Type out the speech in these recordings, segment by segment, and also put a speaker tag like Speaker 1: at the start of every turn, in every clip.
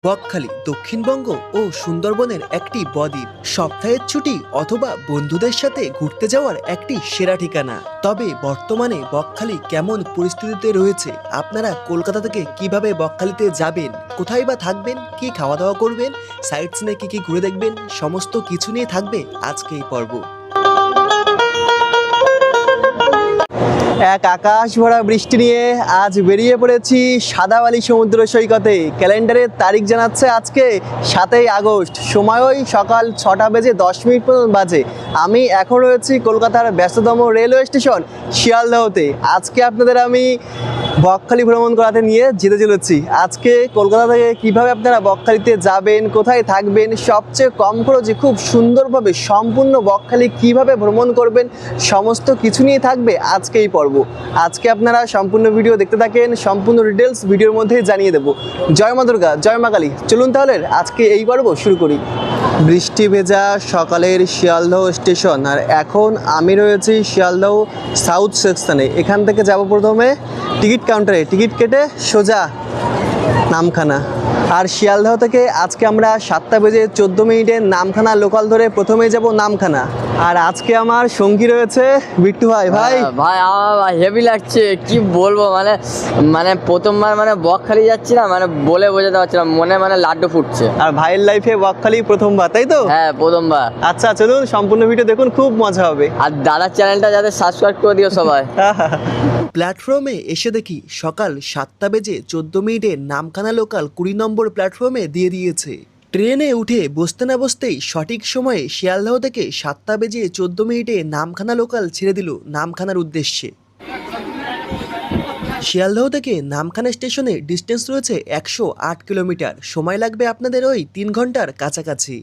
Speaker 1: বকখালি দক্ষিণবঙ্গ ও সুন্দরবনের একটি বদ্বীপ। সপ্তাহের ছুটি অথবা বন্ধুদের সাথে ঘুরতে যাওয়ার একটি সেরা ঠিকানা। তবে বর্তমানে বকখালি কেমন পরিস্থিতিতে রয়েছে, আপনারা কলকাতা থেকে কিভাবে বকখালিতে যাবেন, কোথায় বা থাকবেন, কি খাওয়া দাওয়া করবেন, সাইট সিনে কি ঘুরে দেখবেন, সমস্ত কিছু নিয়ে থাকবে আজকে এই পর্ব।
Speaker 2: এক আকাশ ভরা বৃষ্টি নিয়ে আজ বেরিয়ে পড়েছি সাদাবালি সমুদ্র সৈকতে। ক্যালেন্ডারের তারিখ জানাচ্ছে আজকে 7ই আগস্ট, সময় ওই সকাল 6:10 পর্যন্ত বাজে। আমি এখন রয়েছি কলকাতার ব্যস্ততম রেলওয়ে স্টেশন শিয়ালদহতে। আজকে আপনাদের আমি বকখালি ভ্রমণ করাতে নিয়ে যেতে চলেছি। আজকে কলকাতা থেকে কিভাবে আপনারা বকখালিতে যাবেন, কোথায় থাকবেন, সবচেয়ে কম খরচে খুব সুন্দরভাবে সম্পূর্ণ বকখালি কিভাবে ভ্রমণ করবেন, সমস্ত কিছু নিয়ে থাকবে আজকে এই পর্ব। আজকে আপনারা সম্পূর্ণ ভিডিও দেখতে থাকেন, সম্পূর্ণ ডিটেলস ভিডিওর মধ্যে জানিয়ে দেবো। জয় মা দুর্গা, জয় মা কালী। চলুন তাহলে আজকে এই পর্ব শুরু করি। বৃষ্টি ভেজা সকালের শিয়ালদহ স্টেশন, আর এখন আমি রয়েছি শিয়ালদহ সাউথ সেকশনে। এখান থেকে যাব প্রথমে টিকিট কাউন্টারে, টিকিট কেটে সোজা নামখানা। আর শিয়ালদহ থেকে আজকে আমরা 7:14 নামখানা লোকাল ধরে প্রথমেই যাব নামখানা। আর আজকে আমার সঙ্গী রয়েছে বিট্টু ভাই। ভাই
Speaker 3: ভাই আমার হেভি লাগছে, কি বলবো, মানে প্রথমবার বকখালি যাচ্ছি না, বলে বোঝাতে পারছিলাম, মনে লাড্ডু ফুটছে।
Speaker 2: আর ভাইয়ের লাইফে বকখালি প্রথমবার, তাই তো?
Speaker 3: হ্যাঁ, প্রথমবার।
Speaker 2: আচ্ছা চলুন সম্পূর্ণ ভিডিও দেখুন, খুব মজা হবে।
Speaker 3: আর দাদার চ্যানেলটা যাতে সাবস্ক্রাইব করে দিও সবাই।
Speaker 1: প্ল্যাটফর্মে এসে দেখি সকাল 7:14 নামখানা লোকাল 20 নম্বর প্ল্যাটফর্মে দিয়ে দিয়েছে। ট্রেনে উঠে বসতে না বসতেই সঠিক সময়ে শিয়ালদহ থেকে 7:14 নামখানা লোকাল ছেড়ে দিল নামখানার উদ্দেশ্যে। শিয়ালদহ থেকে নামখানা স্টেশনে ডিস্টেন্স রয়েছে 108 কিলোমিটার। সময় লাগবে আপনাদের ওই 3 ঘন্টার কাছাকাছি।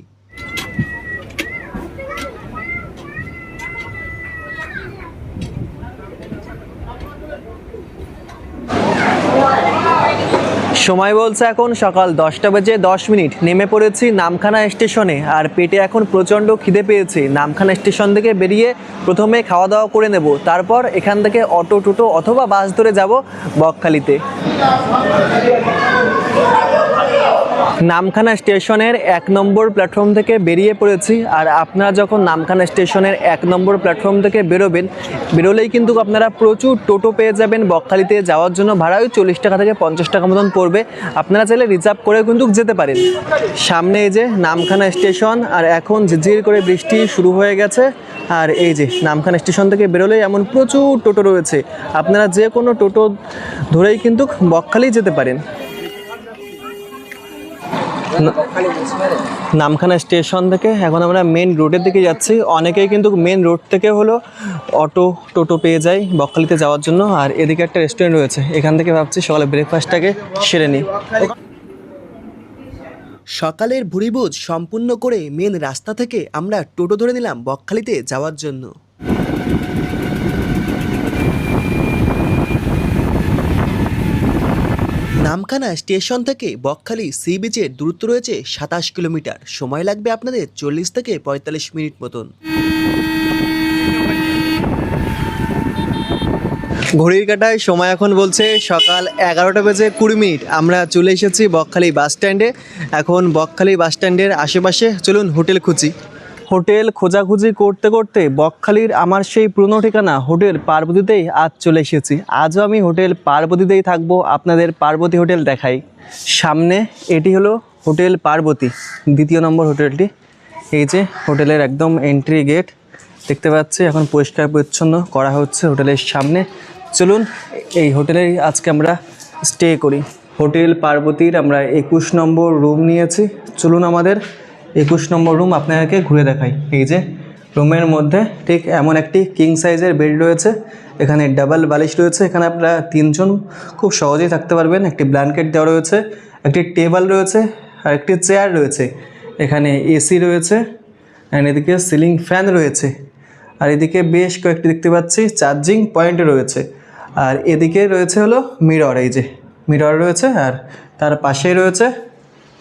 Speaker 2: সময় বলছে এখন সকাল 10:10। নেমে পড়েছি নামখানা স্টেশনে। আর পেটে এখন প্রচণ্ড খিদে পেয়েছে। নামখানা স্টেশন থেকে বেরিয়ে প্রথমে খাওয়া দাওয়া করে নেব, তারপর এখান থেকে অটো, টোটো অথবা বাস ধরে যাব বকখালিতে। নামখানা স্টেশনের 1 নম্বর প্ল্যাটফর্ম থেকে বেরিয়ে পড়েছি। আর আপনারা যখন নামখানা স্টেশনের 1 নম্বর প্ল্যাটফর্ম থেকে বেরোলেই কিন্তু আপনারা প্রচুর টোটো পেয়ে যাবেন। বকখালিতে যাওয়ার জন্য ভাড়া ওই 40 টাকা থেকে 50 টাকা মতন পড়বে। আপনারা চাইলে রিজার্ভ করে কিন্তু যেতে পারেন। সামনে এই যে নামখানা স্টেশন, আর এখন ঝিরঝির করে বৃষ্টি শুরু হয়ে গেছে। আর এই যে নামখানা স্টেশন থেকে বেরোলেই এমন প্রচুর টোটো রয়েছে, আপনারা যে কোনো টোটো ধরেই কিন্তু বকখালি যেতে পারেন। নামখানা স্টেশন থেকে এখন আমরা মেন রোডের দিকে যাচ্ছি। অনেকেই কিন্তু মেন রোড থেকে হলো অটো, টোটো পেয়ে যায় বকখালিতে যাওয়ার জন্য। আর এদিকে একটা রেস্টুরেন্ট রয়েছে, এখান থেকে ভাবছি সকালে ব্রেকফাস্টটাকে সেরে নিই।
Speaker 1: সকালের ভুরিভোজ সম্পূর্ণ করে মেন রাস্তা থেকে আমরা টোটো ধরে নিলাম বকখালিতে যাওয়ার জন্য। নামখানা স্টেশন থেকে বকখালি সি বিচের দূরত্ব রয়েছে 27 কিলোমিটার। সময় লাগবে আপনাদের 40 থেকে 45 মিনিট মতন।
Speaker 2: ঘড়ির কাঁটায় সময় এখন বলছে সকাল 11:20। আমরা চলে এসেছি বকখালি বাস স্ট্যান্ডে। এখন বকখালি বাস স্ট্যান্ডের আশেপাশে চলুন হোটেল খুঁজি। হোটেল খোঁজাখুঁজি করতে করতে বকখালির আমার সেই পুরনো ঠিকানা হোটেল পার্বতীতেই আজ চলে এসেছি। আজও আমি হোটেল পার্বতীতেই থাকবো, আপনাদের পার্বতী হোটেল দেখাই। সামনে এটি হলো হোটেল পার্বতী, 2 নম্বর হোটেলটি। এই যে হোটেলের একদম এন্ট্রি গেট দেখতে পাচ্ছি, এখন পরিষ্কার পরিচ্ছন্ন করা হচ্ছে হোটেলের সামনে। চলুন এই হোটেলেই আজকে আমরা স্টে করি। হোটেল পার্বতীর আমরা 21 নম্বর রুম নিয়েছি। চলুন আমাদের 21 নম্বর রুম আপনাদেরকে ঘুরে দেখাই। এই যে রুমের মধ্যে ঠিক এমন একটি কিং সাইজের বেড রয়েছে, এখানে ডাবল বালিশ রয়েছে, এখানে আপনারা 3 জন খুব সহজেই থাকতে পারবেন। একটি ব্ল্যাঙ্কেট দেওয়া রয়েছে, একটি টেবিল রয়েছে, আর একটি চেয়ার রয়েছে। এখানে এসি রয়েছে, অ্যান্ড এদিকে সিলিং ফ্যান রয়েছে। আর এদিকে বেশ কয়েকটি দেখতে পাচ্ছি চার্জিং পয়েন্ট রয়েছে। আর এদিকে রয়েছে হলো মিরর, এই যে মিরর রয়েছে। আর তার পাশেই রয়েছে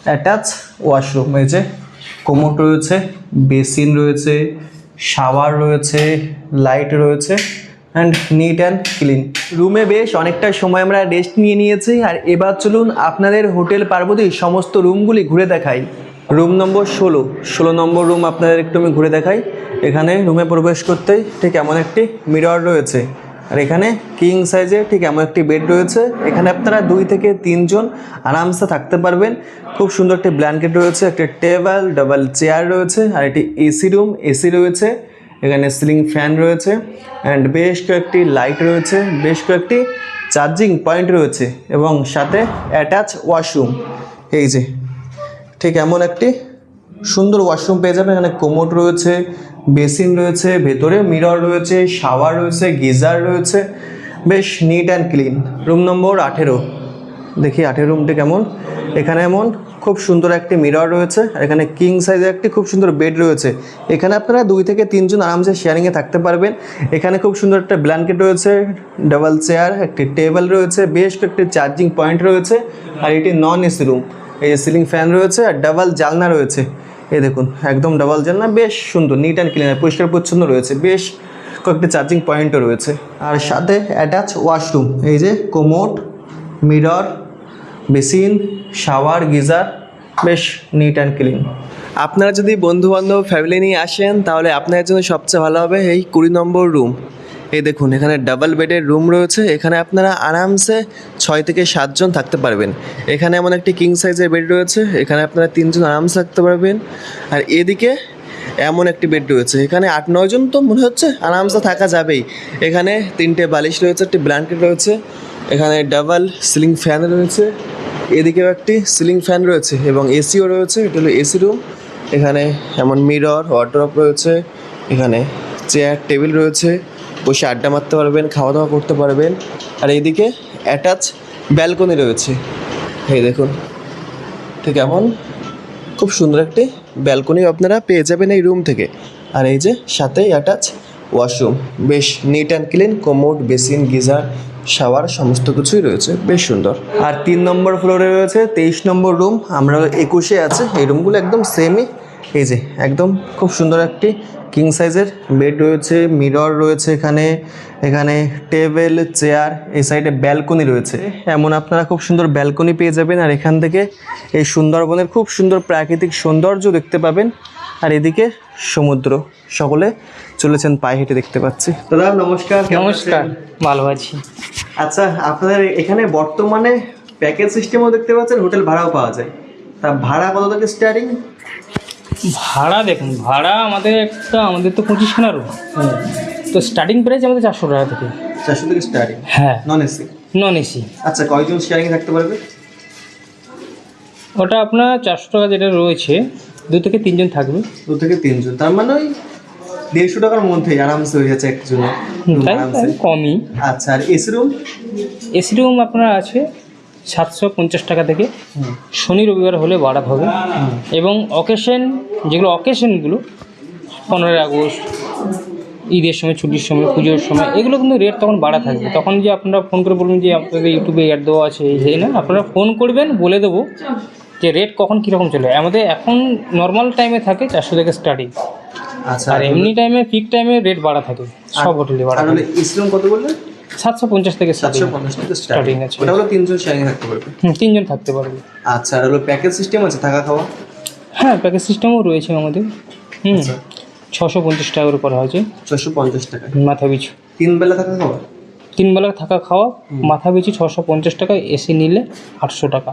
Speaker 2: অ্যাটাচ ওয়াশরুম। এই যে কোমোড রয়েছে, বেসিন রয়েছে, শাওয়ার রয়েছে, লাইট রয়েছে, অ্যান্ড নিট অ্যান্ড ক্লিন। রুমে বেশ অনেকটা সময় আমরা রেস্ট নিয়ে নিয়েছি, আর এবার চলুন আপনাদের হোটেল পার্বতীর সমস্ত রুমগুলি ঘুরে দেখাই। রুম নম্বর 16 নম্বর রুম আপনাদের একটু আমি ঘুরে দেখাই। এখানে রুমে প্রবেশ করতেই ঠিক এমন একটি মিরর রয়েছে, আর এখানে কিং সাইজের ঠিক এমন একটি বেড রয়েছে। এখানে আপনারা 2 থেকে 3 জন আরামসে থাকতে পারবেন। খুব সুন্দর একটি ব্ল্যাঙ্কেট রয়েছে, একটা টেবিল, ডাবল চেয়ার রয়েছে, আর এটি এসি রুম, এসি রয়েছে। এখানে সিলিং ফ্যান রয়েছে অ্যান্ড বেশ কয়েকটি লাইট রয়েছে, বেশ কয়েকটি চার্জিং পয়েন্ট রয়েছে এবং সাথে অ্যাটাচ ওয়াশরুম। এই যে ঠিক এমন একটি সুন্দর ওয়াশরুম পেয়ে যাবেন। এখানে কোমোড রয়েছে, বেসিন রয়েছে, ভেতরে মিরর রয়েছে, শাওয়ার রয়েছে, গিজার রয়েছে, বেশ neat and clean. Room number 18, দেখি 18 রুমটি কেমন। এখানে এমন খুব সুন্দর একটি মিরর রয়েছে, আর এখানে কিং সাইজের একটি খুব সুন্দর বেড রয়েছে। এখানে আপনারা 2 থেকে 3 জন আরামসে শেয়ারিংয়ে থাকতে পারবেন। এখানে খুব সুন্দর একটা ব্ল্যাঙ্কেট রয়েছে, ডাবল চেয়ার, একটি টেবিল রয়েছে, বেশ কয়েকটি চার্জিং পয়েন্ট রয়েছে, আর এটি নন এসি রুম। এই যে সিলিং ফ্যান রয়েছে আর ডাবল জানলা রয়েছে। এই দেখুন একদম ডাবল জানলা, বেশ সুন্দর, নিট অ্যান্ড ক্লিন, পরিষ্কার পরিচ্ছন্ন রয়েছে, বেশ কয়েকটি চার্জিং পয়েন্টও রয়েছে, আর সাথে অ্যাটাচ ওয়াশরুম। এই যে commode, mirror, basin, shower, geyser, বেশ নিট অ্যান্ড ক্লিন। আপনারা যদি বন্ধুবান্ধব ফ্যামিলি নিয়ে আসেন তাহলে আপনাদের জন্য সবচেয়ে ভালো হবে এই 20 নম্বর রুম। এই দেখুন এখানে ডাবল বেডের রুম রয়েছে। এখানে আপনারা আরামসে 6 থেকে 7 জন থাকতে পারবেন। এখানে এমন একটি কিং সাইজের বেড রয়েছে, এখানে আপনারা 3 জন আরামসে থাকতে পারবেন। আর এদিকে এমন একটি বেড রয়েছে, এখানে 8-9 জন তো মনে হচ্ছে আরামসে থাকা যাবেই। এখানে 3টে বালিশ রয়েছে, একটি ব্ল্যাঙ্কেট রয়েছে, এখানে ডাবল সিলিং ফ্যান রয়েছে, এদিকেও একটি সিলিং ফ্যান রয়েছে এবং এসিও রয়েছে। এটা হলো এসি রুম। এখানে এমন মিরর, ওয়ার্ড্রপ রয়েছে, এখানে চেয়ার টেবিল রয়েছে, বসে আড্ডা মারতে পারবেন, খাওয়া দাওয়া করতে পারবেন। আর এইদিকে অ্যাটাচ ব্যালকনি রয়েছে। এই দেখুন ঠিক এমন খুব সুন্দর একটি ব্যালকনি আপনারা পেয়ে যাবেন এই রুম থেকে। আর এই যে সাথে অ্যাটাচ ওয়াশরুম, বেশ neat and clean, commode, basin, geyser, shower সমস্ত কিছুই রয়েছে, বেশ সুন্দর। আর 3 নম্বর ফ্লোরে রয়েছে 23 নম্বর রুম। আমরা 21-এ আছে। এই রুমগুলো একদম সেমই। এই যে একদম খুব সুন্দর একটি কিং সাইজের বেড রয়েছে, মিরর রয়েছে, এখানে টেবিল, চেয়ার, এই সাইডে ব্যালকনি রয়েছে। এমন আপনারা খুব সুন্দর ব্যালকনি পেয়ে যাবেন। আর এখান থেকে এই সুন্দরবনের খুব সুন্দর প্রাকৃতিক সৌন্দর্য দেখতে পাবেন। আর এদিকে সমুদ্র, সকলে চলেছেন পায়ে হেঁটে দেখতে পাচ্ছি। দাদা নমস্কার।
Speaker 4: নমস্কার, ভালো আছি।
Speaker 2: আচ্ছা, আপনাদের এখানে বর্তমানে প্যাকেজ সিস্টেমও দেখতে পাচ্ছেন, হোটেল ভাড়াও পাওয়া যায়। তা ভাড়া কত থেকে স্টার্টিং?
Speaker 4: ভাড়া দেখুন, ভাড়া আমাদের তো 25খানা রুম, তো স্টার্টিং প্রাইস আমাদের 400 টাকা থেকে।
Speaker 2: 400 থেকে স্টার্টিং?
Speaker 4: হ্যাঁ,
Speaker 2: নন এসি?
Speaker 4: Non AC.
Speaker 2: আচ্ছা, কয়জন শেয়ারিং থাকতে পারবে?
Speaker 4: ওটা আপনার 400 টাকা যেটা রয়েছে, 2 থেকে 3 জন থাকবে।
Speaker 2: 2 থেকে 3 জন, তার মানে ওই 150 টাকার মধ্যেই আরামসে হয়ে যাচ্ছে একজনের room
Speaker 4: তাই
Speaker 2: আরামসে।
Speaker 4: কমই।
Speaker 2: আচ্ছা, আর এসি রুম?
Speaker 4: এসি রুম আপনার আছে 750 টাকা থেকে। শনি রবিবার হলে ভাড়া হবে। এবং অকেশনগুলো 15ই আগস্ট, ঈদের সময়, ছুটির সময়, পুজোর সময়, এগুলো কিন্তু রেট তখন বাড়া থাকবে। তখন যে আপনারা ফোন করে বলবেন যে আপনাদের ইউটিউবে অ্যাড দেওয়া আছে, এই না, আপনারা ফোন করবেন, বলে দেবো যে রেট কখন কীরকম চলে। আমাদের এখন নর্মাল টাইমে থাকে 400 থেকে স্টার্টিং।
Speaker 2: আচ্ছা,
Speaker 4: আর এমনি টাইমে, পিক টাইমে রেট বাড়া থাকে, সব হোটেলে বাড়া
Speaker 2: আর
Speaker 4: থাকে।
Speaker 2: এসি রুম কত বললেন?
Speaker 4: 750 থেকে
Speaker 2: 750 থেকে স্টার্টিং
Speaker 4: স্টার্টিং আছে।
Speaker 2: ওটা হলো 3 জন শেয়ারিং থাকতে পারবে।
Speaker 4: 3 জন থাকতে পারবে।
Speaker 2: আচ্ছা, আর হলো প্যাকেজ সিস্টেম আছে থাকা খাওয়া?
Speaker 4: হ্যাঁ, প্যাকেজ সিস্টেমও রয়েছে আমাদের। 650 টাকা করে করা হয়েছে
Speaker 2: 650 টাকা
Speaker 4: মাথা পিছু।
Speaker 2: 3 বেলা থাকা খাওয়া?
Speaker 4: 3 বেলা থাকা খাওয়া মাথা পিছু 650 টাকা। এসি নিলে 800 টাকা।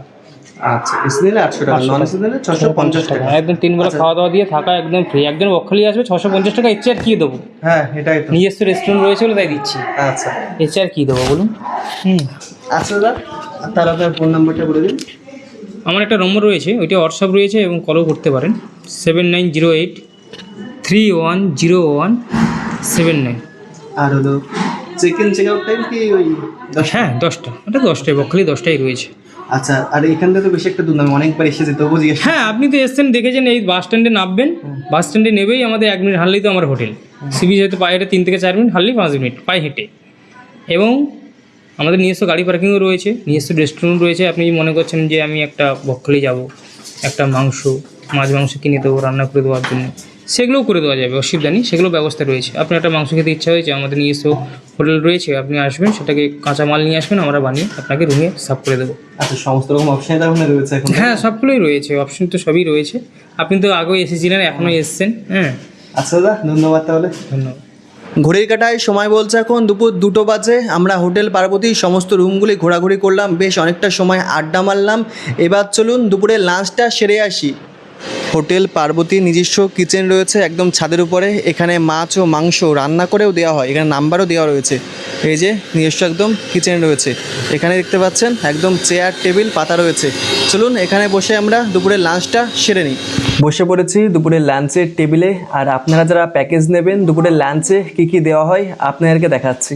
Speaker 2: আচ্ছা, এসি নিলে 800 টাকা, নন এসি নিলে 650 টাকা।
Speaker 4: একদম 3 বেলা খাওয়া দাওয়া দিয়ে থাকা একদম ফ্রি। একজন বকখালি আসবে, 650 টাকা, এর চেয়ে আর কী দেবো?
Speaker 2: হ্যাঁ, এটাই তো।
Speaker 4: নিজস্ব রেস্টুরেন্ট রয়েছে বলে তাই দিচ্ছি।
Speaker 2: আচ্ছা,
Speaker 4: এর চেয়ে আর কী দেবো বলুন?
Speaker 2: আচ্ছা দাদা, তাহলে আপনার ফোন নাম্বারটা বলে দিন।
Speaker 4: আমার একটা নম্বর রয়েছে, ওইটা হোয়াটসঅ্যাপ রয়েছে এবং কলও করতে পারেন। 7908310179।
Speaker 2: আর হলো check in check out time কি ওই 10?
Speaker 4: হ্যাঁ, 10টা। ওটা 10টায়, বকখালি 10টাই রয়েছে।
Speaker 2: আচ্ছা, আর এখান থেকে তো বেশি একটা দূর না, আমি অনেকবার এসেছি, তবু জিজ্ঞেস।
Speaker 4: হ্যাঁ, আপনি তো এসছেন, দেখেছেন, এই বাস স্ট্যান্ডে নামবেন, বাস স্ট্যান্ডে নেবেই আমাদের 1 মিনিট হাঁটলেই তো আমার হোটেল। সিবি যেহেতু পায়ে হেঁটে 3 থেকে 4 মিনিট, হাঁটলেই 5 মিনিট পায়ে হেঁটে। এবং আমাদের নিজস্ব গাড়ি পার্কিংও রয়েছে, নিজস্ব রেস্টুরেন্ট রয়েছে। আপনি মনে করছেন যে আমি একটা বকখালি যাব, একটা মাছ মাংস কিনে দেবো রান্না করে দেওয়ার জন্য, সেগুলোও করে দেওয়া যাবে, অসুবিধা নেই, সেগুলো ব্যবস্থা রয়েছে। আপনার একটা মাংস খেতে ইচ্ছা হয়েছে, আমাদের নিজস্ব হোটেল রয়েছে, আপনি আসবেন, সেটাকে কাঁচা মাল নিয়ে আসবেন, আমরা বানিয়ে আপনাকে রুমে সার্ভ করে দেবো।
Speaker 2: আচ্ছা, সমস্ত রকম অপশন তার মধ্যে রয়েছে এখন?
Speaker 4: হ্যাঁ, সবগুলোই রয়েছে, অপশন তো সবই রয়েছে। আপনি তো আগেও এসেছিলেন, এখনও এসছেন। হ্যাঁ,
Speaker 2: আচ্ছা দাদা, ধন্যবাদ তাহলে।
Speaker 4: ধন্যবাদ।
Speaker 2: ঘড়ির কাঁটায় সময় বলছে এখন দুপুর 2টো বাজে। আমরা হোটেল পার্বতী সমস্ত রুমগুলি ঘোরাঘুরি করলাম, বেশ অনেকটা সময় আড্ডা মারলাম। এবার চলুন দুপুরে লাঞ্চটা সেরে আসি। হোটেল পার্বতী নিজস্ব কিচেন রয়েছে একদম ছাদের উপরে। এখানে মাছ ও মাংস রান্না করেও দেওয়া হয়, এখানে নাম্বারও দেওয়া রয়েছে। এই যে নিজস্ব একদম কিচেন রয়েছে, এখানে দেখতে পাচ্ছেন একদম চেয়ার টেবিল পাতা রয়েছে। চলুন এখানে বসে আমরা দুপুরের লাঞ্চটা সেরে নিই। বসে পড়েছি দুপুরের লাঞ্চের টেবিলে। আর আপনারা যারা প্যাকেজ নেবেন দুপুরের লাঞ্চে কী কী দেওয়া হয় আপনাদেরকে দেখাচ্ছি।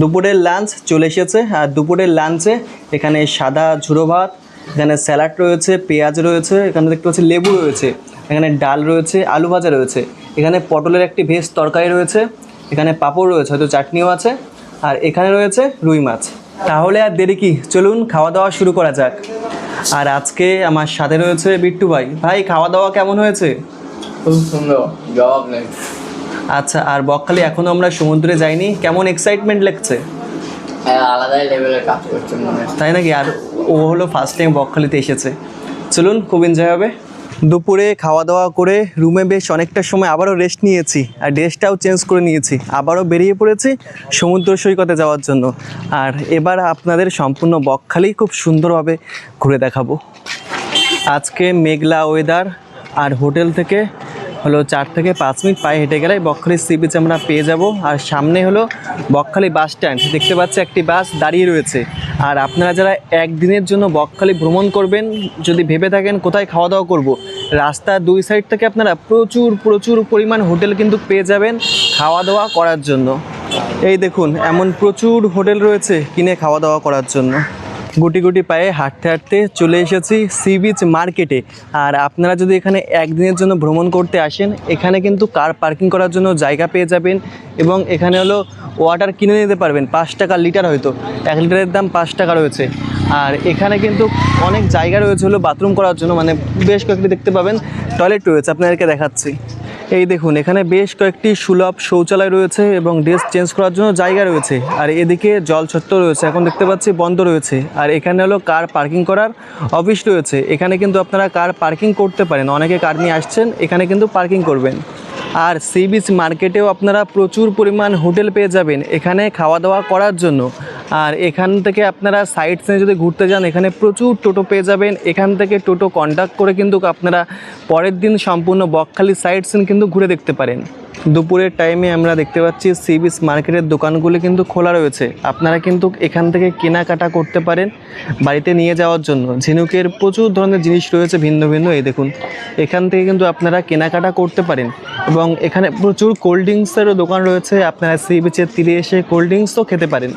Speaker 2: দুপুরের লাঞ্চ চলে এসেছে। আর দুপুরের লাঞ্চে এখানে সাদা ঝুড়ো ভাত, এখানে স্যালাড রয়েছে, পেঁয়াজ রয়েছে, এখানে দেখতে পাচ্ছি লেবু রয়েছে, এখানে ডাল রয়েছে, আলু ভাজা রয়েছে, এখানে পটলের একটি ভেজ তরকারি রয়েছে, এখানে পাঁপড় রয়েছে, হয়তো চাটনিও আছে, আর এখানে রয়েছে রুই মাছ। তাহলে আর দেরি কি, চলুন খাওয়া দাওয়া শুরু করা যাক। আর আজকে আমার সাথে রয়েছে বিট্টু ভাই। ভাই, খাওয়া দাওয়া কেমন হয়েছে?
Speaker 3: খুব সুন্দর, জবাব নেই।
Speaker 2: আচ্ছা, আর বকখালি এখনও আমরা সমুদ্রে যাইনি, কেমন এক্সাইটমেন্ট লাগছে?
Speaker 3: হ্যাঁ, আলাদাই লেভেলের কাজ করছে মনে হয়।
Speaker 2: তাই নাকি? আর ও হলো ফার্স্ট টাইম বকখালিতে এসেছে। চলুন, খুব এনজয় হবে। দুপুরে খাওয়া দাওয়া করে রুমে বেশ অনেকটা সময় আবারও রেস্ট নিয়েছি, আর ড্রেসটাও চেঞ্জ করে নিয়েছি। আবারও বেরিয়ে পড়েছি সমুদ্র সৈকতে যাওয়ার জন্য। আর এবার আপনাদের সম্পূর্ণ বকখালি খুব সুন্দরভাবে ঘুরে দেখাবো। আজকে মেঘলা ওয়েদার, আর হোটেল থেকে হলো 4 থেকে 5 মিনিট পায়ে হেঁটে গেলে বকখালি সি বিচ আমরা পেয়ে যাব। আর সামনে হলো বকখালি বাস স্ট্যান্ড, দেখতে পাচ্ছি একটি বাস দাঁড়িয়ে রয়েছে। আর আপনারা যারা একদিনের জন্য বকখালি ভ্রমণ করবেন, যদি ভেবে থাকেন কোথায় খাওয়া দাওয়া করব, রাস্তার 2 সাইড থেকে আপনারা প্রচুর প্রচুর পরিমাণ হোটেল কিন্তু পেয়ে যাবেন খাওয়া দাওয়া করার জন্য। এই দেখুন, এমন প্রচুর হোটেল রয়েছে কিনে খাওয়া দাওয়া করার জন্য। গুটি গুটি পায়ে হাঁটতে হাঁটতে চলে এসেছি সি বিচ মার্কেটে। আর আপনারা যদি এখানে একদিনের জন্য ভ্রমণ করতে আসেন, এখানে কিন্তু কার পার্কিং করার জন্য জায়গা পেয়ে যাবেন। এবং এখানে হলো ওয়াটার কিনে নিতে পারবেন 5 টাকা লিটার, হয়তো 1 লিটারের দাম 5 টাকা রয়েছে। আর এখানে কিন্তু অনেক জায়গা রয়েছে হলো বাথরুম করার জন্য, মানে বেশ কয়েকটি দেখতে পাবেন টয়লেট রয়েছে, আপনাদেরকে দেখাচ্ছি। এই দেখুন, এখানে বেশ কয়েকটি সুলভ শৌচালয় রয়েছে এবং ড্রেস চেঞ্জ করার জন্য জায়গা রয়েছে। আর এদিকে জল চত্বর রয়েছে, এখন দেখতে পাচ্ছি বন্ধ রয়েছে। আর এখানে হলো কার পার্কিং করার অফিস রয়েছে, এখানে কিন্তু আপনারা কার পার্কিং করতে পারেন। অনেকে কার নিয়ে আসছেন, এখানে কিন্তু পার্কিং করবেন। আর সি বিচ মার্কেটেও আপনারা প্রচুর পরিমাণ হোটেল পেয়ে যাবেন এখানে খাওয়া দাওয়া করার জন্য। আর এখান থেকে আপনারা সাইট সিনে যদি ঘুরতে যান, এখানে প্রচুর টোটো পেয়ে যাবেন। এখান থেকে টোটো কন্ট্যাক্ট করে কিন্তু আপনারা পরের দিন সম্পূর্ণ বকখালি সাইট সিন কিন্তু ঘুরে দেখতে পারেন। দুপুরের টাইমে আমরা দেখতে পাচ্ছি সি বিচ মার্কেটের দোকানগুলি কিন্তু খোলা রয়েছে। আপনারা কিন্তু এখান থেকে কেনাকাটা করতে পারেন বাড়িতে নিয়ে যাওয়ার জন্য। ঝিনুকের প্রচুর ধরনের জিনিস রয়েছে ভিন্ন ভিন্ন। এই দেখুন, এখান থেকে কিন্তু আপনারা কেনাকাটা করতে পারেন। এবং এখানে প্রচুর কোল্ড ড্রিঙ্কসেরও দোকান রয়েছে, আপনারা সি বিচের তীরে এসে কোল্ড ড্রিঙ্কসও খেতে পারেন।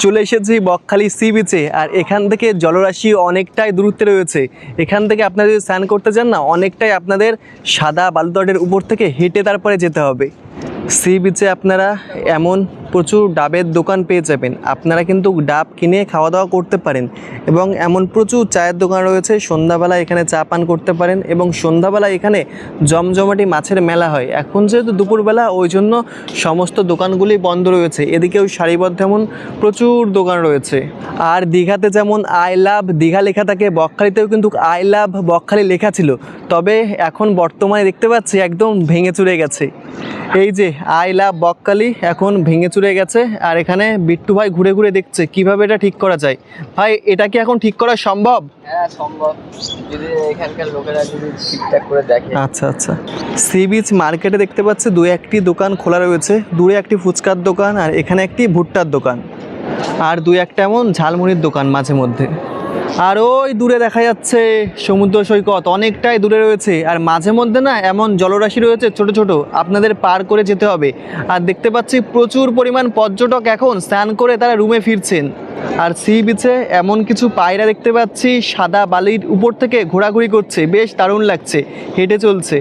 Speaker 2: চলে এসেছি বকখালি সি বিচে। আর এখান থেকে জলরাশি অনেকটাই দূরত্বে রয়েছে। এখান থেকে আপনারা যদি স্নান করতে চান না, অনেকটাই আপনাদের সাদা বালুতটের উপর থেকে হেঁটে তারপরে যেতে হবে। সি বিচে আপনারা এমন প্রচুর ডাবের দোকান পেয়ে যাবেন, আপনারা কিন্তু ডাব কিনে খাওয়া দাওয়া করতে পারেন। এবং এমন প্রচুর চায়ের দোকান রয়েছে, সন্ধ্যাবেলা এখানে চা পান করতে পারেন। এবং সন্ধ্যাবেলা এখানে জমজমাটি মাছের মেলা হয়। এখন যেহেতু দুপুরবেলা, ওই জন্য সমস্ত দোকানগুলি বন্ধ রয়েছে। এদিকেও সারিবদ্ধ এমন প্রচুর দোকান রয়েছে। আর দীঘাতে যেমন আই লাভ দীঘা লেখা থাকে, বকখালিতেও কিন্তু আই লাভ বকখালি লেখা ছিল। তবে এখন বর্তমানে দেখতে পাচ্ছি একদম ভেঙে চুরে গেছে। এই যে আই লাভ বকখালি এখন ভেঙে চুরে গেছে। আর এখানে বিট্টু ভাই ঘুরে ঘুরে দেখছে কিভাবে এটা ঠিক করা যায়। ভাই, এটা কি এখন ঠিক করা সম্ভব?
Speaker 3: হ্যাঁ, সম্ভব, যদি এখানকার লোকেরা যদি ঠিকঠাক করে দেখে।
Speaker 2: আচ্ছা আচ্ছা। সি বিচ মার্কেটে দেখতে পাচ্ছি 2-1টি দোকান খোলা রয়েছে। দূরে একটি ফুচকার দোকান, আর এখানে একটি ভুট্টার দোকান, আর 2-1টা এমন ঝালমুড়ির দোকান মাঝে মধ্যে। আর ওই দূরে দেখা যাচ্ছে সমুদ্র সৈকত, অনেকটাই দূরে রয়েছে। আর মাঝে মধ্যে না এমন জলরাশি রয়েছে ছোট ছোট, আপনাদের পার করে যেতে হবে। আর দেখতে পাচ্ছি প্রচুর পরিমাণ পর্যটক এখন স্নান করে তারা রুমে ফিরছেন। আর সি বিচে এমন কিছু পায়রা দেখতে পাচ্ছি সাদা বালির উপর থেকে ঘোরাঘুরি করছে, বেশ দারুণ লাগছে, হেঁটে চলছে।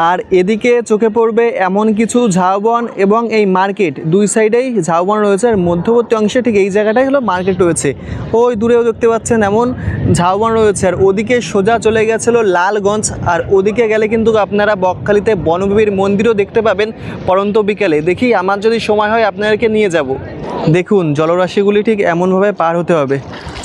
Speaker 2: আর এদিকে চোখে পড়বে এমন কিছু ঝাউবন এবং এই মার্কেট, দুই সাইডেই ঝাউবন রয়েছে আর মধ্যবর্তী অংশে ঠিক এই জায়গাটাই হলো মার্কেট রয়েছে। ওই দূরেও দেখতে পাচ্ছেন এমন ঝাউবন রয়েছে। আর ওদিকে সোজা চলে গেছিলো লালগঞ্জ, আর ওদিকে গেলে কিন্তু আপনারা বকখালিতে বনবিবির মন্দিরও দেখতে পাবেন পরন্ত বিকেলে। দেখি আমার যদি সময় হয় আপনাদেরকে নিয়ে যাব। দেখুন জলরাশিগুলি ঠিক এমনভাবে পার হতে হবে,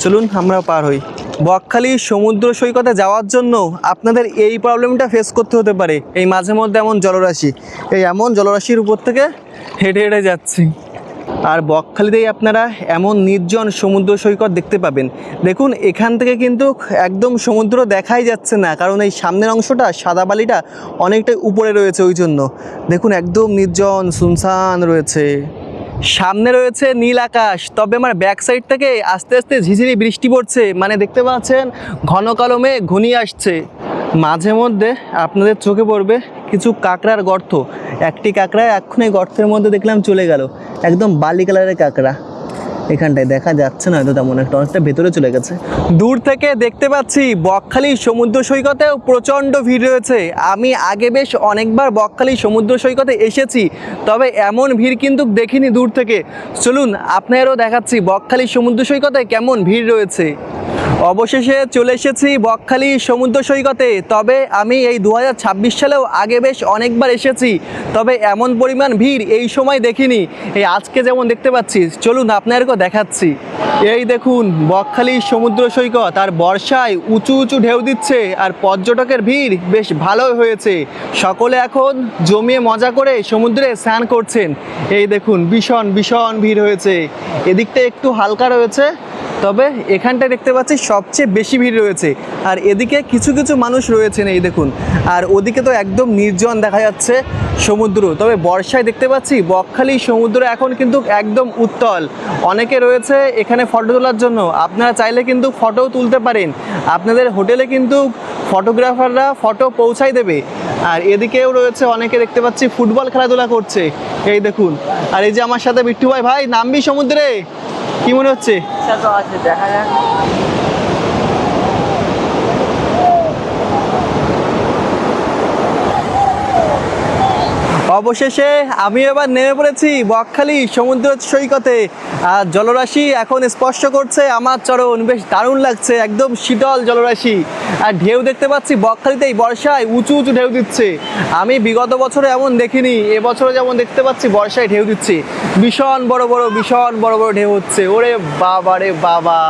Speaker 2: চলুন আমরা পার হই। বকখালি সমুদ্র সৈকতে যাওয়ার জন্য আপনাদের এই প্রবলেমটা ফেস করতে হতে পারে, এই মাঝে মধ্যে এমন জলরাশি, এই এমন জলরাশির উপর থেকে হেঁটে হেঁটে যাচ্ছি। আর বকখালিতেই আপনারা এমন নির্জন সমুদ্র সৈকত দেখতে পাবেন। দেখুন এখান থেকে কিন্তু একদম সমুদ্র দেখাই যাচ্ছে না, কারণ এই সামনের অংশটা সাদা বালিটা অনেকটাই উপরে রয়েছে, ওই জন্য দেখুন একদম নির্জন শুনশান রয়েছে। সামনে রয়েছে নীল আকাশ, তবে আমার ব্যাক সাইড থেকে আস্তে আস্তে ঝিঝিরি বৃষ্টি পড়ছে, মানে দেখতে পাচ্ছেন ঘন কালো মেঘ ঘনিয়ে আসছে। মাঝে মধ্যে আপনাদের চোখে পড়বে কিছু কাঁকড়ার গর্ত, একটি কাঁকড়া এক্ষুনি গর্তের মধ্যে দেখলাম চলে গেল, একদম বালি কালারের কাঁকড়া। এখানটায় দেখা যাচ্ছে না হয়তো তেমন একটা, অনেকটা ভেতরে চলে গেছে। দূর থেকে দেখতে পাচ্ছি বকখালি সমুদ্র সৈকতেও প্রচণ্ড ভিড় রয়েছে। আমি আগে বেশ অনেকবার বকখালি সমুদ্র সৈকতে এসেছি, তবে এমন ভিড় কিন্তু দেখিনি দূর থেকে। চলুন আপনাদেরও দেখাচ্ছি বকখালি সমুদ্র সৈকতে কেমন ভিড় রয়েছে। অবশেষে চলে এসেছি বকখালি সমুদ্র সৈকতে, তবে আমি এই 2026 সালেও আগে বেশ অনেকবার এসেছি, তবে এমন পরিমাণ ভিড় এই সময় দেখিনি, এই আজকে যেমন দেখতে পাচ্ছি। চলুন আপনাদেরকেও দেখাচ্ছি। এই দেখুন বকখালি সমুদ্র সৈকত, আর বর্ষায় উঁচু উঁচু ঢেউ দিচ্ছে, আর পর্যটকের ভিড় বেশ ভালোই হয়েছে। সকলে এখন জমিয়ে মজা করে সমুদ্রে স্নান করছেন। এই দেখুন ভীষণ ভীষণ ভিড় হয়েছে। এদিকটা একটু হালকা রয়েছে, তবে এখানটায় দেখতে পাচ্ছি সবচেয়ে বেশি ভিড় রয়েছে। আর এদিকে কিছু কিছু মানুষ রয়েছেন, এই দেখুন। আর ওদিকে তো একদম নির্জন দেখা যাচ্ছে সমুদ্র, তবে বর্ষায় দেখতে পাচ্ছি বকখালি সমুদ্র এখন কিন্তু একদম উত্তাল। অনেকে রয়েছে এখানে ফটো তোলার জন্য, আপনারা চাইলে কিন্তু ফটোও তুলতে পারেন। আপনাদের হোটেলে কিন্তু ফটোগ্রাফাররা ফটো পৌঁছাই দেবে। আর এদিকেও রয়েছে অনেকে দেখতে পাচ্ছি ফুটবল খেলাধুলা করছে, এই দেখুন। আর এই যে আমার সাথে বিট্টু ভাই, ভাই নামবি সমুদ্রে? কি মনে হচ্ছে?
Speaker 3: তো আছে, দেখা যাক।
Speaker 2: অবশেষে আমি এবার নেমে পড়েছি বকখালি সমুদ্র সৈকতে। আর জলরাশি এখন স্পর্শ করছে আমার চরণ, বেশ দারুণ লাগছে, একদম শীতল জলরাশি। আর ঢেউ দেখতে পাচ্ছি বকখালিতে এই বর্ষায় উঁচু উঁচু ঢেউ দিচ্ছে। আমি বিগত বছরে এমন দেখিনি, এবছরে যেমন দেখতে পাচ্ছি বর্ষায় ঢেউ দিচ্ছে, ভীষণ বড় বড় ঢেউ হচ্ছে। ওরে বাবা রে বাবা!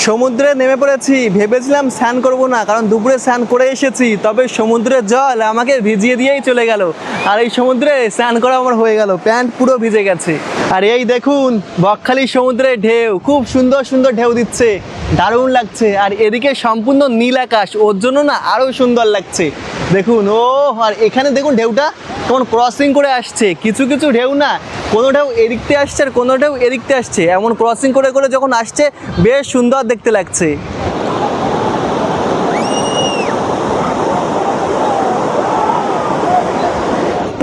Speaker 2: সমুদ্রে নেমে পড়েছি, ভেবেছিলাম স্নান করবো না, কারণ দুপুরে স্নান করে এসেছি, তবে সমুদ্রের জল আমাকে ভিজিয়ে দিয়েই চলে গেল। আর এই সমুদ্রে স্নান করা আমার হয়ে গেল, প্যান্ট পুরো ভিজে গেছে। আর এই দেখুন বকখালি সমুদ্রের ঢেউ, খুব সুন্দর সুন্দর ঢেউ দিচ্ছে, দারুণ লাগছে। আর এদিকে সম্পূর্ণ নীল আকাশ, ওর জন্য না আরও সুন্দর লাগছে। দেখুন ও, আর এখানে দেখুন ঢেউটা কেমন ক্রসিং করে আসছে। কিছু কিছু ঢেউ না, কোনো ঢেউ এদিকতে আসছে আর কোনো ঢেউ এদিকতে আসছে, এমন ক্রসিং করে করে যখন আসছে বেশ সুন্দর দেখতে লাগছে।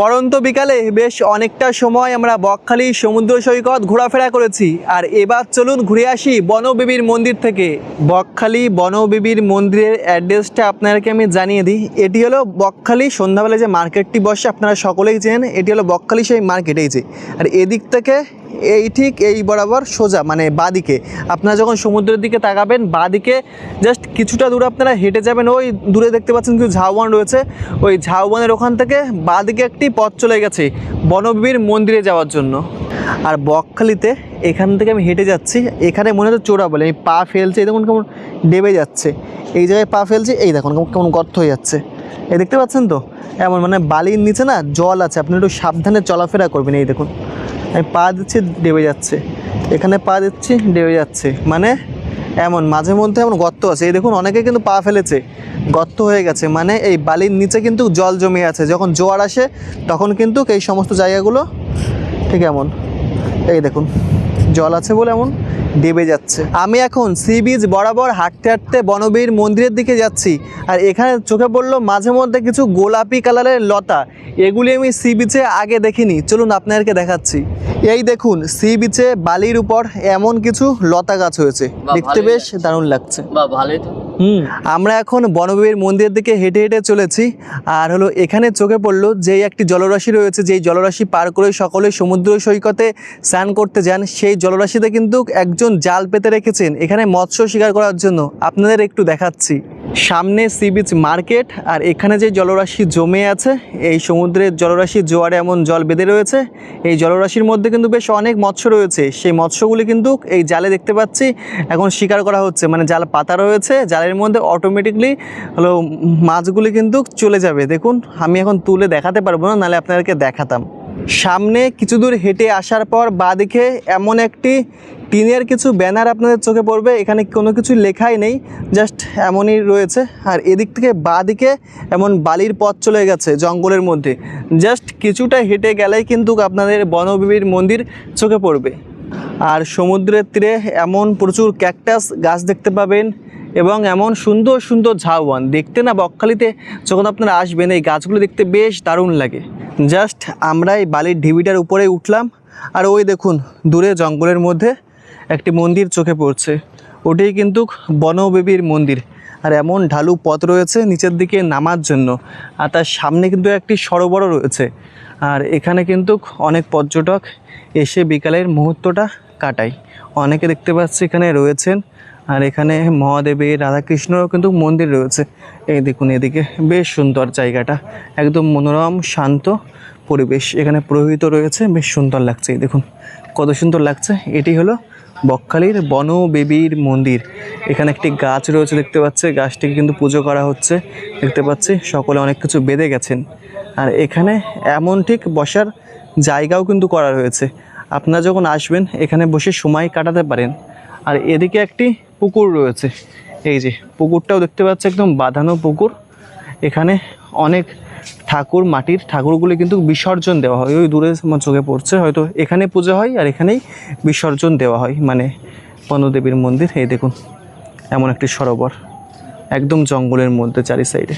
Speaker 2: পরন্ত বিকালে বেশ অনেকটা সময় আমরা বকখালি সমুদ্র সৈকত ঘোরাফেরা করেছি। আর এবার চলুন ঘুরে আসি বনবিবির মন্দির থেকে। বকখালি বনবিবির মন্দিরের অ্যাড্রেসটা আপনাদেরকে আমি জানিয়ে দিই। এটি হলো বকখালি সন্ধ্যাবেলায় যে মার্কেটটি বসে আপনারা সকলেই চেনেন, এটি হলো বকখালি সেই মার্কেট। এই যে, আর এদিক থেকে এই ঠিক এই বরাবর সোজা মানে বাঁদিকে, আপনারা যখন সমুদ্রের দিকে তাকাবেন বাঁদিকে জাস্ট কিছুটা দূর আপনারা হেঁটে যাবেন। ওই দূরে দেখতে পাচ্ছেন কিছু ঝাউবন রয়েছে, ওই ঝাউবনের ওখান থেকে বাঁদিকে একটি পথ চলে গেছে বনবিবির মন্দিরে যাওয়ার জন্য। আর বকখালিতে এখান থেকে আমি হেঁটে যাচ্ছি, এখানে মনে হচ্ছে চোরা বলে আমি পা ফেলছি, এই দেখুন কেমন ডেবে যাচ্ছে, এই জায়গায় পা ফেলছি, এই দেখুন কেমন গর্ত হয়ে যাচ্ছে, এই দেখতে পাচ্ছেন তো, এমন মানে বালির নিচে না জল আছে, আপনি একটু সাবধানে চলাফেরা করবেন। এই দেখুন আমি পা দিচ্ছি ডেবে যাচ্ছে, এখানে পা দিচ্ছি ডেবে যাচ্ছে, মানে এমন মাঝে মধ্যে এমন গর্ত আছে। এই দেখুন অনেকে কিন্তু পা ফেলেছে, গর্ত হয়ে গেছে, মানে এই বালির নিচে কিন্তু জল জমে আছে। যখন জোয়ার আসে তখন কিন্তু এই সমস্ত জায়গাগুলো ঠিক এমন, এই দেখুন জল আছে বলে এমন ডেবে যাচ্ছে। আমি এখন সি বিচ বরাবর হাঁটতে হাঁটতে বনবীর মন্দিরের দিকে যাচ্ছি, আর এখানে চোখে পড়লো মাঝে মধ্যে কিছু গোলাপি কালারের লতা। এগুলি আমি সি বিচে আগে দেখিনি, চলুন আপনাদেরকে দেখাচ্ছি। এই দেখুন সি বিচে বালির উপর এমন কিছু লতা গাছ হয়েছে, দেখতে
Speaker 3: ভালোই
Speaker 2: বেশ দারুণ লাগছে।
Speaker 3: বা ভালোই তো।
Speaker 2: আমরা এখন বনবীর মন্দিরের দিকে হেঁটে হেঁটে চলেছি, আর হলো এখানে চোখে পড়লো যে একটি জলরাশি রয়েছে, যেই জলরাশি পার করে সকলে সমুদ্র সৈকতে স্নান করতে যান, সেই জলরাশিতে কিন্তু একজন জাল পেতে রেখেছেন এখানে মৎস্য শিকার করার জন্য। আপনাদের একটু দেখাচ্ছি, সামনে সি বিচ মার্কেট, আর এখানে যে জলরাশি জমে আছে, এই সমুদ্রের জলরাশি জোয়ারে এমন জল বেঁধে রয়েছে, এই জলরাশির মধ্যে কিন্তু বেশ অনেক মৎস্য রয়েছে। সেই মৎস্যগুলি কিন্তু এই জালে দেখতে পাচ্ছি এখন শিকার করা হচ্ছে, মানে জাল পাতা রয়েছে, জালের মধ্যে অটোমেটিকলি হলো মাছগুলি কিন্তু চলে যাবে। দেখুন আমি এখন তুলে দেখাতে পারবো না, নাহলে আপনাদেরকে দেখাতাম। সামনে কিছু দূর হেঁটে আসার পর বাঁদিকে এমন একটি টিনের কিছু ব্যানার আপনাদের চোখে পড়বে, এখানে কোনো কিছু লেখাই নেই, জাস্ট এমনই রয়েছে। আর এদিক থেকে বাঁদিকে এমন বালির পথ চলে গেছে জঙ্গলের মধ্যে, জাস্ট কিছুটা হেঁটে গেলেই কিন্তু আপনাদের বনবিবির মন্দির চোখে পড়বে। আর সমুদ্রের তীরে এমন প্রচুর ক্যাকটাস গাছ দেখতে পাবেন, এবং এমন সুন্দর সুন্দর ঝাউবন দেখতে না, বকখালিতে যখন আপনারা আসবেন এই গাছগুলো দেখতে বেশ দারুণ লাগে। জাস্ট আমরা এই বালির ঢিবিটার উপরে উঠলাম, আর ওই দেখুন দূরে জঙ্গলের মধ্যে একটি মন্দির চোখে পড়ছে, ওটাই কিন্তু বনবিবির মন্দির। আর এমন ঢালু পথ রয়েছে নিচের দিকে নামার জন্য, আর তার সামনে কিন্তু একটি সরোবরও রয়েছে। আর এখানে কিন্তু অনেক পর্যটক এসে বিকালের মুহূর্তটা কাটায়, অনেকে দেখতে পাচ্ছি এখানে রয়েছেন। আর এখানে মহাদেবের, রাধাকৃষ্ণরও কিন্তু মন্দির রয়েছে। এই দেখুন এদিকে বেশ সুন্দর জায়গাটা, একদম মনোরম শান্ত পরিবেশ, এখানে প্রবাহিত রয়েছে, বেশ সুন্দর লাগছে। এই দেখুন কত সুন্দর লাগছে। এটি হলো বকখালির বনবিবির মন্দির। এখানে একটি গাছ রয়েছে দেখতে পাচ্ছে, গাছটিকে কিন্তু পুজো করা হচ্ছে দেখতে পাচ্ছি, সকলে অনেক কিছু বেঁধে গেছেন। আর এখানে এমন ঠিক বসার জায়গাও কিন্তু করা রয়েছে, আপনারা যখন আসবেন এখানে বসে সময় কাটাতে পারেন। আর এদিকে একটি পুকুর রয়েছে, এই যে পুকুরটাও দেখতে পাচ্ছি, একদম বাঁধানো পুকুর। এখানে অনেক ঠাকুর, মাটির ঠাকুরগুলি কিন্তু বিসর্জন দেওয়া হয়, ওই দূরে আমার চোখে পড়ছে, হয়তো এখানে পূজা হয় আর এখানেই বিসর্জন দেওয়া হয়, মানে বনদেবীর মন্দির। এই দেখুন এমন একটি সরোবর, একদম জঙ্গলের মধ্যে চারি সাইডে।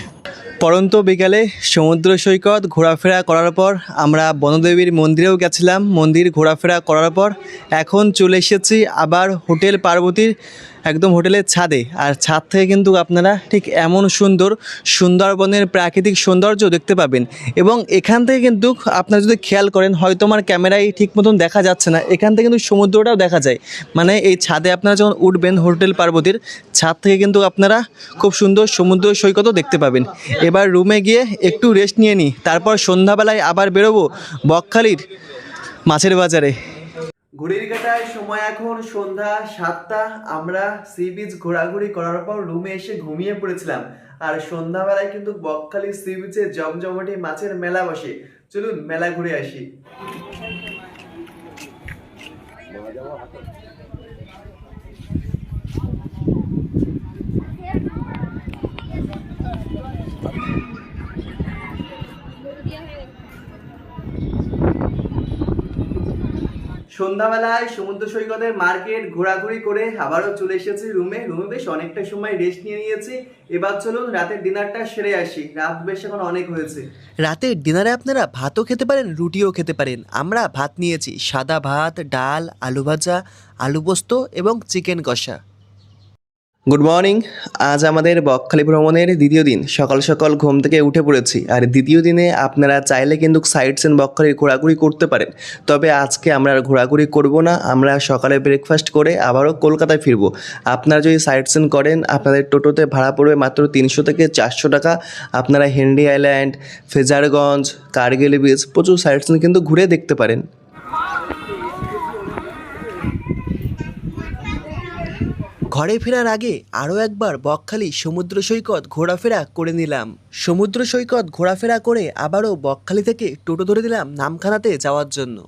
Speaker 2: পরন্ত বিকালে সমুদ্র সৈকত ঘোরাফেরা করার পর আমরা বনদেবীর মন্দিরেও গেছিলাম। মন্দির ঘোরাফেরা করার পর এখন চলে এসেছি আবার হোটেল পার্বতীর একদম হোটেলের ছাদে। আর ছাদ থেকে কিন্তু আপনারা ঠিক এমন সুন্দর সুন্দরবনের প্রাকৃতিক সৌন্দর্য দেখতে পাবেন। এবং এখান থেকে কিন্তু আপনারা যদি খেয়াল করেন, হয়তো আমার ক্যামেরায় ঠিক মতন দেখা যাচ্ছে না, এখান থেকে কিন্তু সমুদ্রটাও দেখা যায়। মানে এই ছাদে আপনারা যখন উঠবেন হোটেল পার্বতীর ছাদ থেকে কিন্তু আপনারা খুব সুন্দর সমুদ্র সৈকতও দেখতে পাবেন। এবার রুমে গিয়ে একটু রেস্ট নিয়ে নিই, তারপর সন্ধ্যাবেলায় আবার বেরোবো বকখালির মাছের বাজারে। ঘড়ির কাঁটায় সময় এখন সন্ধ্যা 7টা। আমরা সি বিচ ঘোরাঘুরি করার পর রুমে এসে ঘুমিয়ে পড়েছিলাম। আর সন্ধ্যাবেলায় কিন্তু বকখালি সি বিচে জমজমাটি মাছের মেলা বসে, চলুন মেলা ঘুরে আসি। সন্ধ্যাবেলায় সমুদ্র সৈকতের মার্কেট ঘোরাঘুরি করে আবারও চলে এসেছি রুমে বেশ অনেকটা সময় রেস্ট নিয়ে নিয়েছি। এবার চলুন রাতের ডিনারটা সেরে আসি, রাত বেশ এখন অনেক হয়েছে।
Speaker 1: রাতের ডিনারে আপনারা ভাতও খেতে পারেন, রুটিও খেতে পারেন। আমরা ভাত নিয়েছি, সাদা ভাত, ডাল, আলু ভাজা, আলু পোস্ত এবং চিকেন কষা।
Speaker 2: Good morning. আজ আমাদের বকখালি ভ্রমণের দ্বিতীয় দিন। সকাল সকাল ঘুম থেকে উঠে পড়েছি। আর দ্বিতীয় দিনে আপনারা চাইলে কিন্তু সাইট সিন বকখালির ঘোরাঘুরি করতে পারেন, তবে আজকে আমরা আর ঘোরাঘুরি করব না। আমরা সকালে ব্রেকফাস্ট করে আবারও কলকাতায় ফিরবো। আপনারা যদি সাইট সিন করেন, আপনাদের টোটোতে ভাড়া পড়বে মাত্র 300 থেকে 400 টাকা। আপনারা Henry island, Fraserganj, Kargil beach প্রচুর সাইট সিন কিন্তু ঘুরে দেখতে পারেন।
Speaker 1: ঘরে ফেরার আগে আরও একবার বকখালি সমুদ্র সৈকত ঘোরাফেরা করে নিলাম। সমুদ্র সৈকত ঘোরাফেরা করে আবারও বকখালি থেকে টোটো ধরে দিলাম নামখানাতে যাওয়ার জন্য।